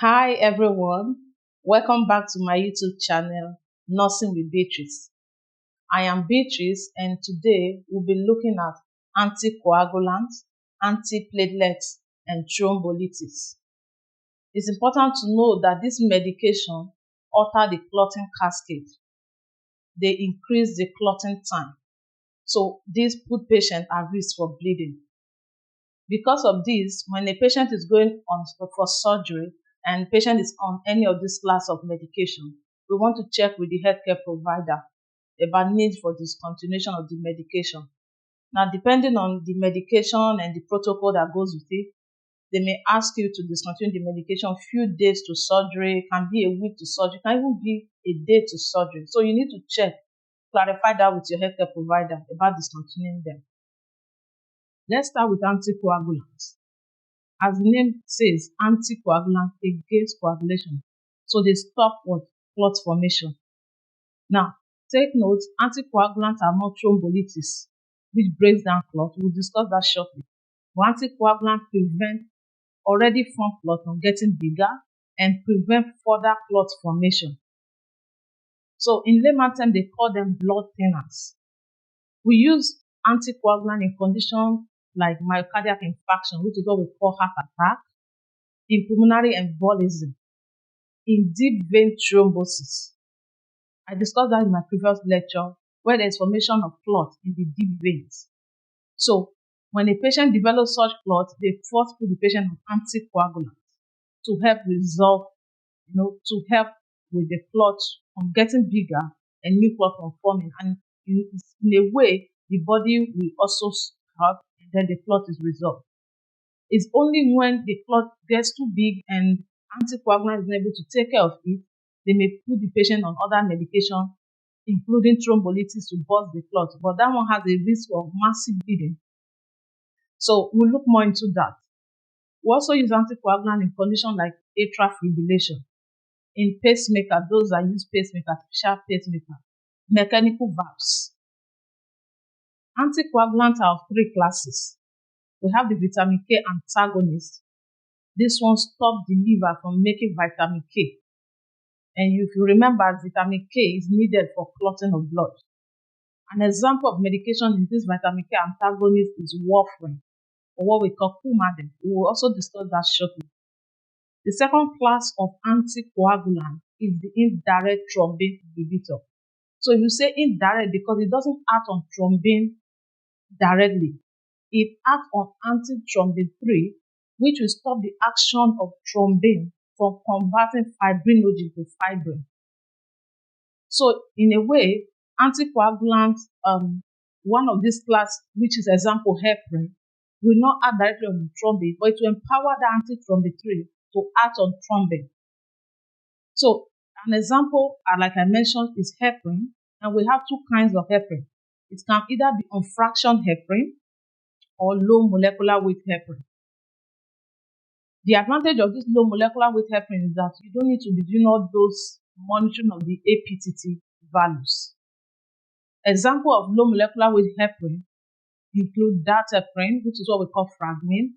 Hi everyone, welcome back to my YouTube channel, Nursing with Beatrice. I am Beatrice and today we'll be looking at anticoagulants, antiplatelets and thrombolytics. It's important to know that this medication alter the clotting cascade. They increase the clotting time. So this put patient at risk for bleeding. Because of this, when a patient is going on for surgery and patient is on any of this class of medication, we want to check with the healthcare provider about need for discontinuation of the medication. Now, depending on the medication and the protocol that goes with it, they may ask you to discontinue the medication few days to surgery, can be a week to surgery, can even be a day to surgery. So you need to check, clarify that with your healthcare provider about discontinuing them. Let's start with anticoagulants. As the name says, anticoagulants against coagulation. So they stop what? Clot formation. Now, take note, anticoagulants are not thrombolytics, which breaks down clot. We'll discuss that shortly. But anticoagulants prevent already formed clot from getting bigger and prevent further clot formation. So in layman terms, they call them blood thinners. We use anticoagulant in conditions like myocardial infarction, which is what we call heart attack, in pulmonary embolism, in deep vein thrombosis. I discussed that in my previous lecture, where there is formation of clot in the deep veins. So when a patient develops such clot, they first put the patient on anticoagulant to help resolve, to help with the clot from getting bigger and new clot from forming. And in a way, the body will also start and then the clot is resolved. It's only when the clot gets too big and anticoagulant is able to take care of it, they may put the patient on other medication, including thrombolytics to burst the clot. But that one has a risk of massive bleeding. So we'll look more into that. We also use anticoagulant in conditions like atrial fibrillation, in pacemaker, those that use pacemaker, artificial pacemaker, mechanical valves. Anticoagulants are of three classes. We have the vitamin K antagonist. This one stops the liver from making vitamin K. And if you remember, vitamin K is needed for clotting of blood. An example of medication in this vitamin K antagonist is Warfarin, or what we call Coumadin. We will also discuss that shortly. The second class of anticoagulant is the indirect thrombin inhibitor. So if you say indirect, because it doesn't act on thrombin directly, it acts on antithrombin 3, which will stop the action of thrombin from converting fibrinogen to fibrin. So in a way, anticoagulants, one of this class, which is example heparin, will not act directly on thrombin, but it will empower the antithrombin 3 to act on thrombin. So an example, like I mentioned, is heparin, and we have two kinds of heparin. It can either be unfractioned heparin or low molecular weight heparin. The advantage of this low molecular weight heparin is that you don't need to be doing all those monitoring of the APTT values. Example of low molecular weight heparin include dalteparin, which is what we call fragmin,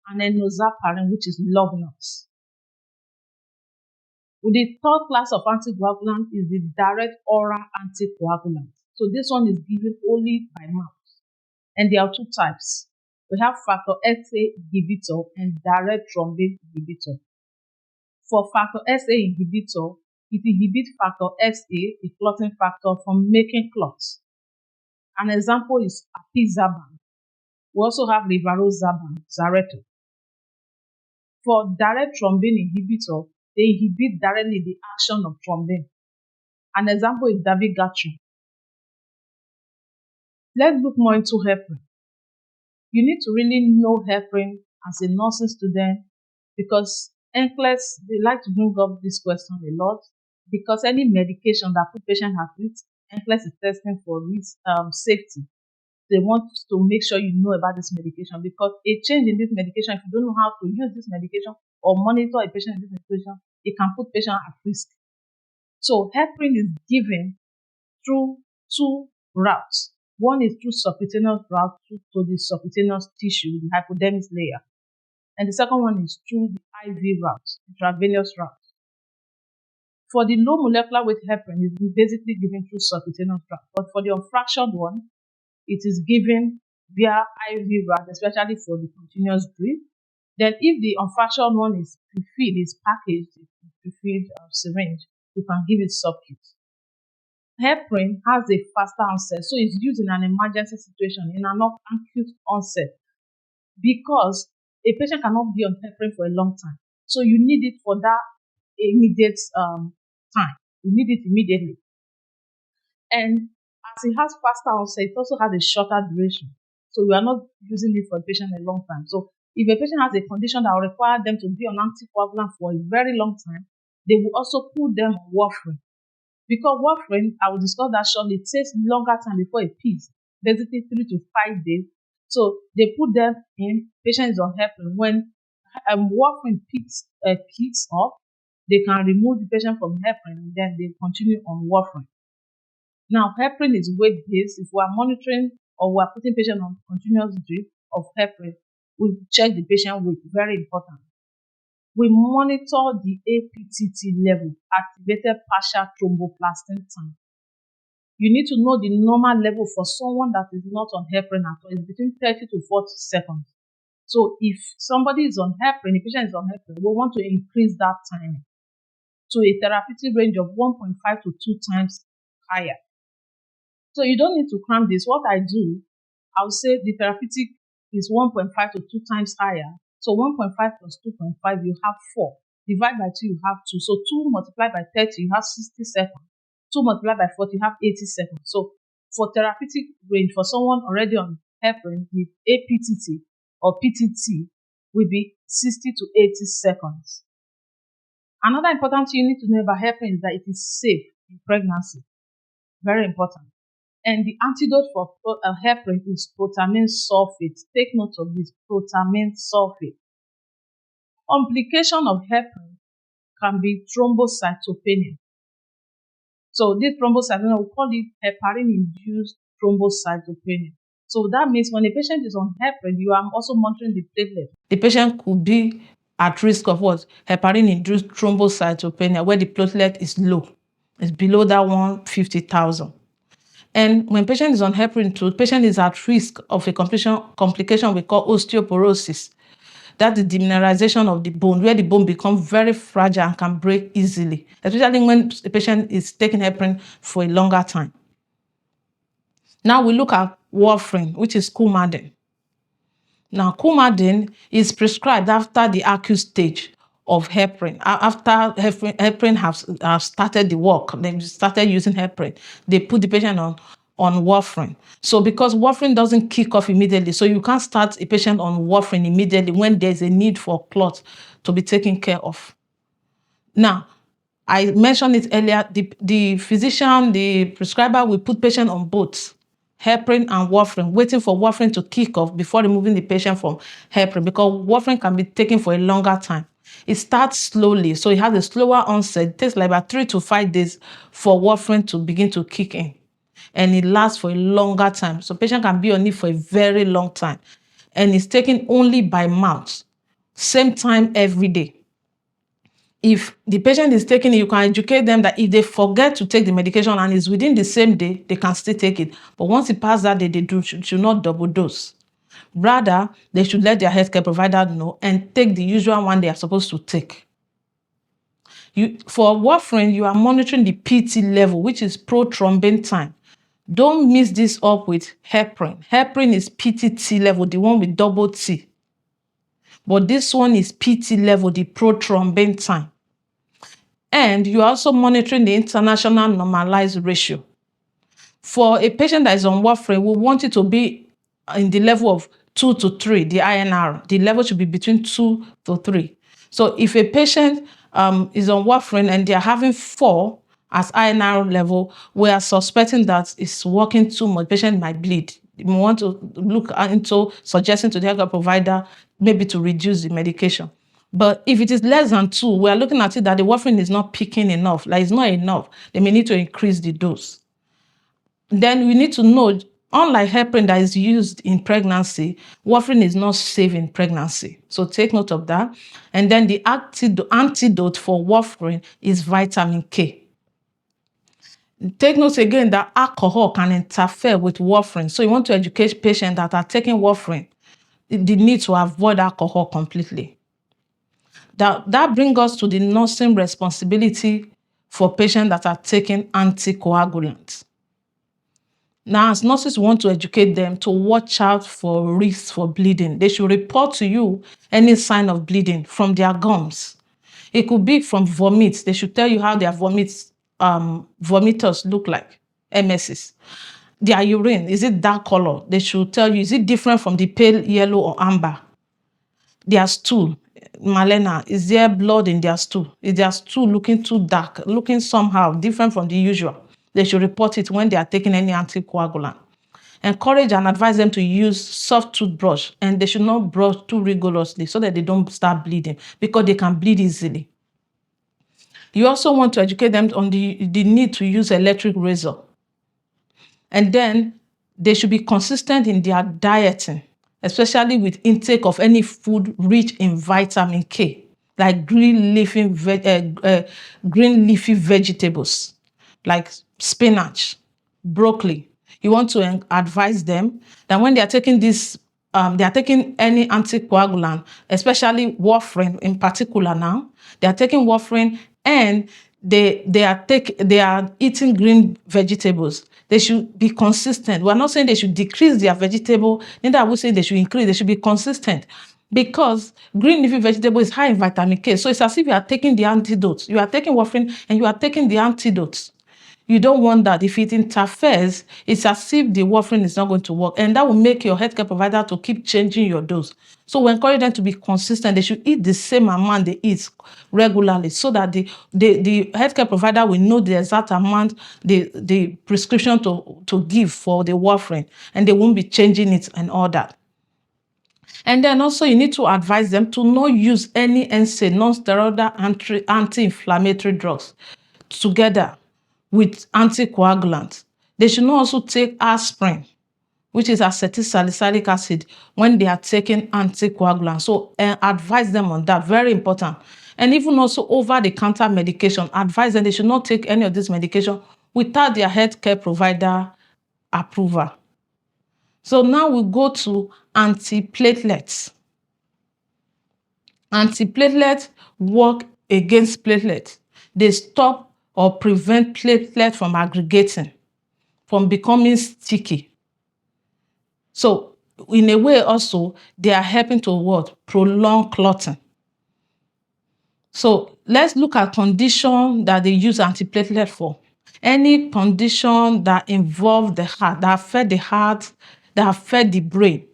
and enoxaparin, which is Lovenox. The third class of anticoagulant is the direct oral anticoagulant. So this one is given only by mouth. And there are two types. We have factor XA inhibitor and direct thrombin inhibitor. For factor XA inhibitor, it inhibits factor XA, the clotting factor, from making clots. An example is Apixaban. We also have rivaroxaban, Xarelto. For direct thrombin inhibitor, they inhibit directly the action of thrombin. An example is dabigatran. Let's look more into heparin. You need to really know heparin as a nursing student because NCLEX, they like to bring up this question a lot because any medication that put patient at risk, NCLEX is testing for risk safety. They want to make sure you know about this medication because a change in this medication, if you don't know how to use this medication or monitor a patient with this medication, it can put patient at risk. So heparin is given through two routes. One is through subcutaneous route to the subcutaneous tissue, the hypodermis layer. and the second one is through the IV route, intravenous route. For the low molecular weight heparin, it's basically given through subcutaneous route, but for the unfractured one, it is given via IV route, especially for the continuous drip. Then if the unfractured one is prefilled, is packaged, prefilled syringe, you can give it subcut. Heparin has a faster onset, so it's used in an emergency situation, in an acute onset, because a patient cannot be on heparin for a long time. So you need it for that immediate time. You need it immediately. And as it has faster onset, it also has a shorter duration. So we are not using it for a patient a long time. So if a patient has a condition that will require them to be on anticoagulant for a very long time, they will also put them on warfarin. Because warfarin, I will discuss that shortly, it takes longer time before it peaks, basically 3 to 5 days. So they put them in, patient is on heparin. When warfarin peaks up, they can remove the patient from heparin and then they continue on warfarin. Now, heparin is weight-based. If we are monitoring or we are putting patient on continuous drip of heparin, we check the patient weight, very important. We monitor the APTT level, activated partial thromboplastin time. You need to know the normal level for someone that is not on heparin at all. It's between 30 to 40 seconds. So if somebody is on heparin, the patient is on heparin, we want to increase that time to a therapeutic range of 1.5 to 2 times higher. So you don't need to cram this. What I do, I'll say the therapeutic is 1.5 to 2 times higher. So 1.5 plus 2.5, you have 4. Divide by 2, you have 2. So 2 multiplied by 30, you have 60 seconds. 2 multiplied by 40, you have 80 seconds. So for therapeutic range, for someone already on heparin, the APTT or PTT will be 60 to 80 seconds. Another important thing you need to know about heparin is that it is safe in pregnancy. Very important. And the antidote for heparin is protamine sulfate. Take note of this, protamine sulfate. Complication of heparin can be thrombocytopenia. So this thrombocytopenia, we call it heparin-induced thrombocytopenia. So that means when a patient is on heparin, you are also monitoring the platelet. The patient could be at risk of what? Heparin-induced thrombocytopenia, where the platelet is low. It's below that 150,000. And when patient is on heparin too, patient is at risk of a complication we call osteoporosis. That is demineralization of the bone, where the bone becomes very fragile and can break easily, especially when the patient is taking heparin for a longer time. Now we look at warfarin, which is Coumadin. Now, Coumadin is prescribed after the acute stage of heparin. After heparin have started the work, they started using heparin, they put the patient on warfarin. So because warfarin doesn't kick off immediately, so you can't start a patient on warfarin immediately when there's a need for clot to be taken care of. Now, I mentioned it earlier, the physician, the prescriber will put patient on both heparin and warfarin, waiting for warfarin to kick off before removing the patient from heparin, because warfarin can be taken for a longer time. It starts slowly, so it has a slower onset. It takes like about 3 to 5 days for warfarin to begin to kick in, and it lasts for a longer time. So patient can be on it for a very long time, and it's taken only by mouth, same time every day. If the patient is taking it, you can educate them that if they forget to take the medication and it's within the same day, they can still take it. But once it passes that day, they should not double dose. Rather, they should let their healthcare provider know and take the usual one they are supposed to take. For warfarin, you are monitoring the PT level, which is prothrombin time. Don't mix this up with heparin. Heparin is PTT level, the one with double T. But this one is PT level, the prothrombin time. And you're also monitoring the international normalized ratio. For a patient that is on warfarin, we want it to be in the level of 2 to 3, the INR. The level should be between 2 to 3. So if a patient is on warfarin and they're having 4 as INR level, we are suspecting that it's working too much. The patient might bleed. We want to look into suggesting to the healthcare provider maybe to reduce the medication. But if it is less than 2, we are looking at it that the warfarin is not peaking enough, like it's not enough. They may need to increase the dose. Then we need to know Unlike heparin that is used in pregnancy, warfarin is not safe in pregnancy. So take note of that. And then the antidote for warfarin is vitamin K. Take note again that alcohol can interfere with warfarin. So you want to educate patients that are taking warfarin the need to avoid alcohol completely. That brings us to the nursing responsibility for patients that are taking anticoagulants. Now, as nurses, want to educate them to watch out for risks for bleeding. They should report to you any sign of bleeding from their gums. It could be from vomit. They should tell you how their vomiters look like, MSs. Their urine, is it dark color? They should tell you, is it different from the pale yellow or amber? Their stool, Malena, is there blood in their stool? Is their stool looking too dark, looking somehow different from the usual? They should report it when they are taking any anticoagulant. Encourage and advise them to use soft toothbrush, and they should not brush too rigorously so that they don't start bleeding, because they can bleed easily. You also want to educate them on the need to use electric razor. And then they should be consistent in their dieting, especially with intake of any food rich in vitamin K, like green leafy vegetables, like spinach, broccoli. You want to advise them that when they are taking this, they are taking any anticoagulant, especially warfarin in particular now, they are taking warfarin and they are eating green vegetables. They should be consistent. We're not saying they should decrease their vegetable, neither are we saying they should increase. They should be consistent, because green leafy vegetable is high in vitamin K. So it's as if you are taking the antidotes. You are taking warfarin and you are taking the antidotes. You don't want that. If it interferes, it's as if the warfarin is not going to work, and that will make your healthcare provider to keep changing your dose. So we encourage them to be consistent. They should eat the same amount they eat regularly, so that the healthcare provider will know the exact amount, the prescription to give for the warfarin, and they won't be changing it and all that. And then also you need to advise them to not use any NSAID, non-steroidal anti-inflammatory drugs, together with anticoagulants. They should not also take aspirin, which is acetylsalicylic acid, when they are taking anticoagulants. So advise them on that, very important. And even also over-the-counter medication, advise them they should not take any of this medication without their healthcare provider approval. So now we go to antiplatelets. Antiplatelets work against platelets. They stop or prevent platelets from aggregating, from becoming sticky. So in a way also, they are helping to what? Prolong clotting. So let's look at conditions that they use antiplatelet for. Any condition that involve the heart, that affect the brain,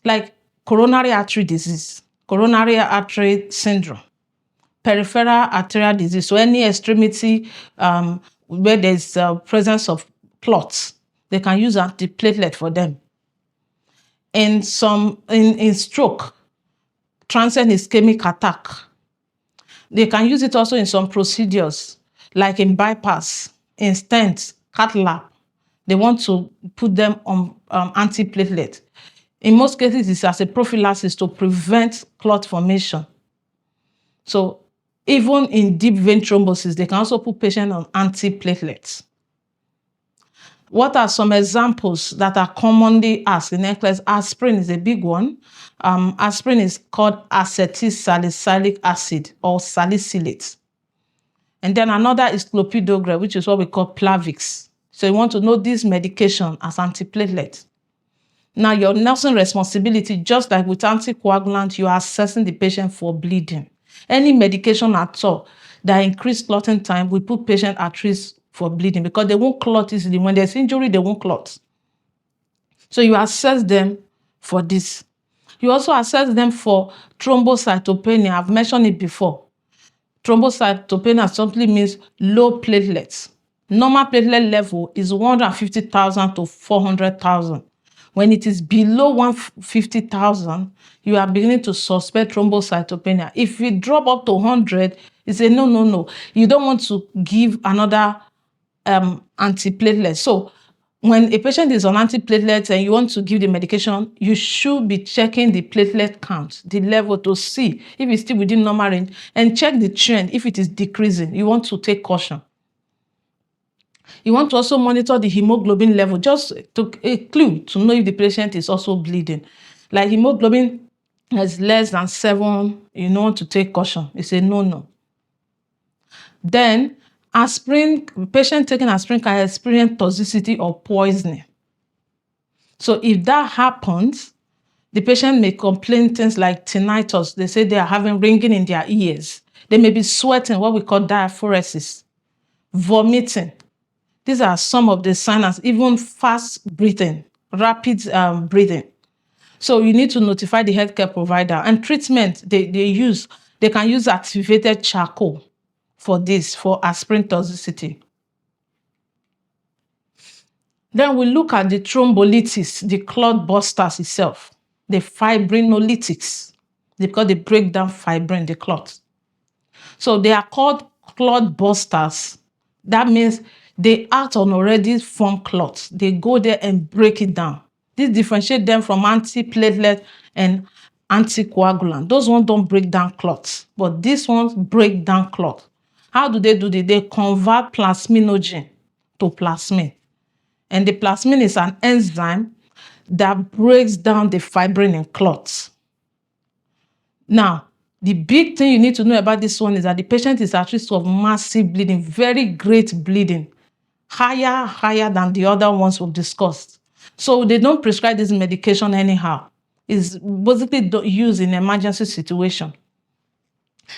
like coronary artery disease, coronary artery syndrome, peripheral arterial disease, so any extremity where there's presence of clots, they can use antiplatelet for them. In stroke, transient ischemic attack, they can use it also in some procedures, like in bypass, in stents, cath lab. They want to put them on antiplatelet. In most cases, it's as a prophylaxis to prevent clot formation. So even in deep vein thrombosis, they can also put patients on antiplatelets. What are some examples that are commonly asked in NCLEX? Aspirin is a big one. Aspirin is called acetylsalicylic acid or salicylate. And then another is clopidogrel, which is what we call Plavix. So you want to know this medication as antiplatelet. Now, your nursing responsibility, just like with anticoagulant, you are assessing the patient for bleeding. Any medication at all that increase clotting time will put patient at risk for bleeding, because they won't clot easily. When there's injury, they won't clot. So you assess them for this. You also assess them for thrombocytopenia. I've mentioned it before. Thrombocytopenia simply means low platelets. Normal platelet level is 150,000 to 400,000. When it is below 150,000, you are beginning to suspect thrombocytopenia. If it drop up to 100, it's a no. You don't want to give another antiplatelet. So when a patient is on antiplatelets and you want to give the medication, you should be checking the platelet count, the level, to see if it's still within normal range, and check the trend. If it is decreasing, you want to take caution. You want to also monitor the hemoglobin level, just to a clue to know if the patient is also bleeding. Like hemoglobin is less than 7, you know, want to take caution. It's a no-no. Then aspirin, patient taking aspirin can experience toxicity or poisoning. So if that happens, the patient may complain things like tinnitus. They say they are having ringing in their ears. They may be sweating, what we call diaphoresis, vomiting. These are some of the signs, even fast breathing, rapid breathing. So you need to notify the healthcare provider. And treatment they can use activated charcoal for this, for aspirin toxicity. Then we look at the thrombolytics, the clot busters itself, the fibrinolytics, because they break down fibrin, the clot. So they are called clot busters. That means they act on already formed clots. They go there and break it down. This differentiates them from antiplatelet and anticoagulant. Those ones don't break down clots, but these ones break down clot. How do? They convert plasminogen to plasmin. And the plasmin is an enzyme that breaks down the fibrin in clots. Now, the big thing you need to know about this one is that the patient is at risk of massive bleeding, very great bleeding, higher than the other ones we've discussed. So they don't prescribe this medication anyhow. It's basically used in emergency situation,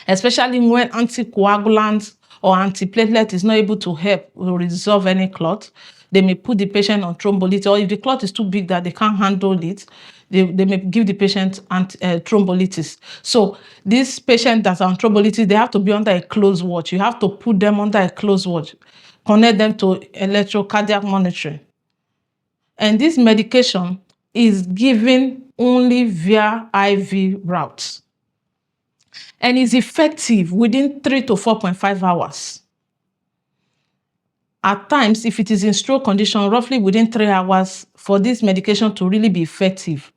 especially when anticoagulants or antiplatelet is not able to help resolve any clot. They may put the patient on thrombolytics, or if the clot is too big that they can't handle it, they may give the patient thrombolytics. So this patient that's on thrombolytics, they have to be under a close watch. You have to put them under a close watch, connect them to electrocardiac monitoring. And this medication is given only via IV routes, and is effective within 3 to 4.5 hours. At times, if it is in stroke condition, roughly within 3 hours for this medication to really be effective.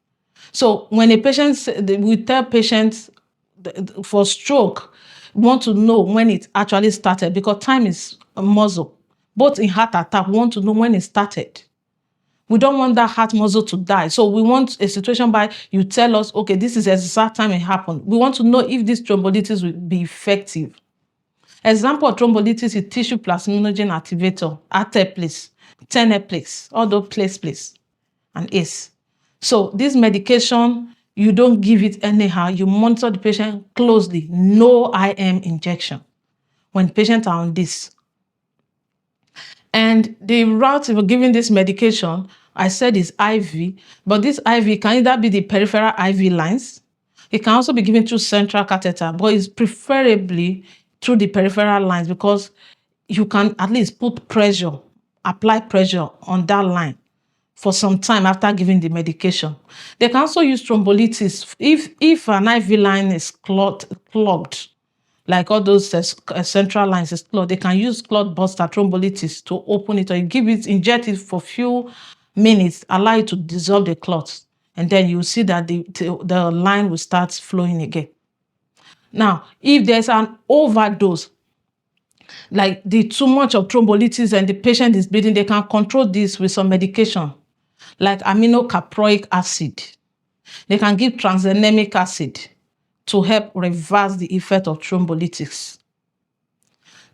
So when a patient, we tell patients for stroke, we want to know when it actually started, because time is a muscle. Both in heart attack, we want to know when it started. We don't want that heart muscle to die. So we want a situation by you tell us, okay, this is the exact time it happened. We want to know if this thrombolytics will be effective. Example of thrombolytics is tissue plasminogen activator, Alteplase, Antiplateles, all those place, and ACE. So this medication, you don't give it anyhow. You monitor the patient closely. No IM injection when patients are on this. And the route of giving this medication, I said, is IV, but this IV can either be the peripheral IV lines. It can also be given through central catheter, but it's preferably through the peripheral lines, because you can at least put pressure, apply pressure on that line for some time after giving the medication. They can also use thrombolytics if an IV line is clogged, like all those central lines is clogged. They can use clot buster thrombolytics to open it, or you give it, inject it for a few minutes, allow it to dissolve the clots, and then you see that the line will start flowing again. Now, if there's an overdose, like too much of thrombolytics and the patient is bleeding, they can control this with some medication, like aminocaproic acid. They can give tranexamic acid to help reverse the effect of thrombolytics.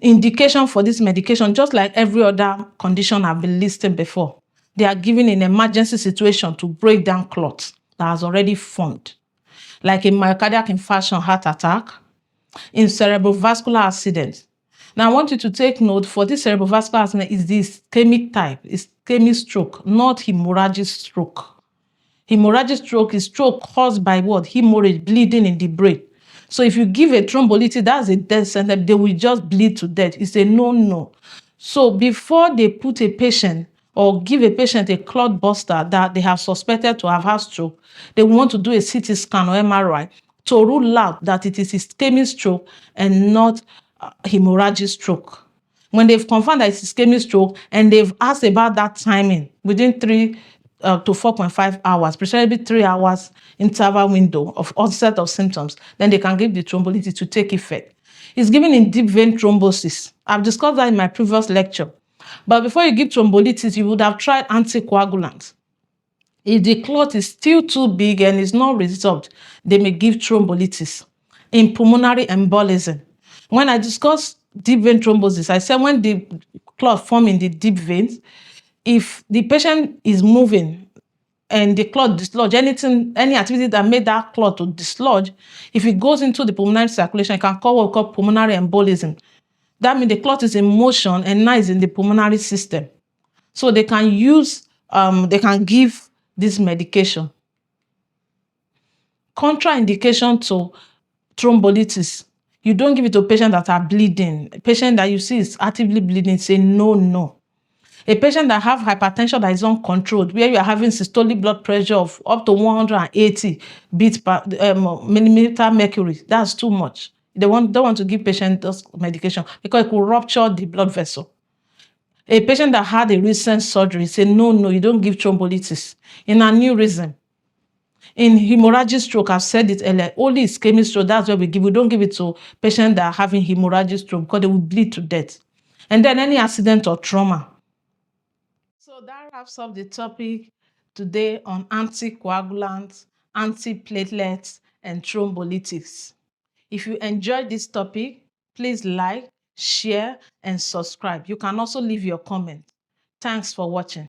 Indication for this medication, just like every other condition I've been listed before, they are given in emergency situation to break down clots that has already formed, like in myocardial infarction, heart attack, in cerebrovascular accident. Now, I want you to take note, for this cerebrovascular accident is the ischemic type, ischemic stroke, not hemorrhagic stroke. Hemorrhagic stroke is stroke caused by what? Hemorrhage, bleeding in the brain. So if you give a thrombolytic, that's a death sentence. They will just bleed to death. It's a no-no. So before they put a patient or give a patient a clot buster that they have suspected to have had stroke, they want to do a CT scan or MRI to rule out that it is ischemic stroke and not hemorrhagic stroke. When they've confirmed that it's ischemic stroke and they've asked about that timing within 3 to 4.5 hours, preferably 3 hours interval window of onset of symptoms, then they can give the thrombolytic to take effect. It's given in deep vein thrombosis. I've discussed that in my previous lecture. But before you give thrombolytics, you would have tried anticoagulants. If the clot is still too big and is not resolved, they may give thrombolytics. In pulmonary embolism, when I discussed deep vein thrombosis, I said when the clot forms in the deep veins, if the patient is moving and the clot dislodge, any activity that made that clot to dislodge, if it goes into the pulmonary circulation, it can cause what we call pulmonary embolism. That means the clot is in motion and now is in the pulmonary system. So they can they can give this medication. Contraindication to thrombolytics. You don't give it to patients that are bleeding. A patient that you see is actively bleeding, say no, no. A patient that have hypertension that is uncontrolled, where you are having systolic blood pressure of up to 180 beats per millimeter mercury, that's too much. They don't want to give patient this medication because it could rupture the blood vessel. A patient that had a recent surgery, say no, no, you don't give thrombolytics. In aneurysm, in hemorrhagic stroke, I've said it earlier, only ischemic stroke, that's what we give. We don't give it to patients that are having hemorrhagic stroke because they will bleed to death. And then any accident or trauma. So that wraps up the topic today on anticoagulants, antiplatelets, and thrombolytics. If you enjoyed this topic, please like, share, and subscribe. You can also leave your comment. Thanks for watching.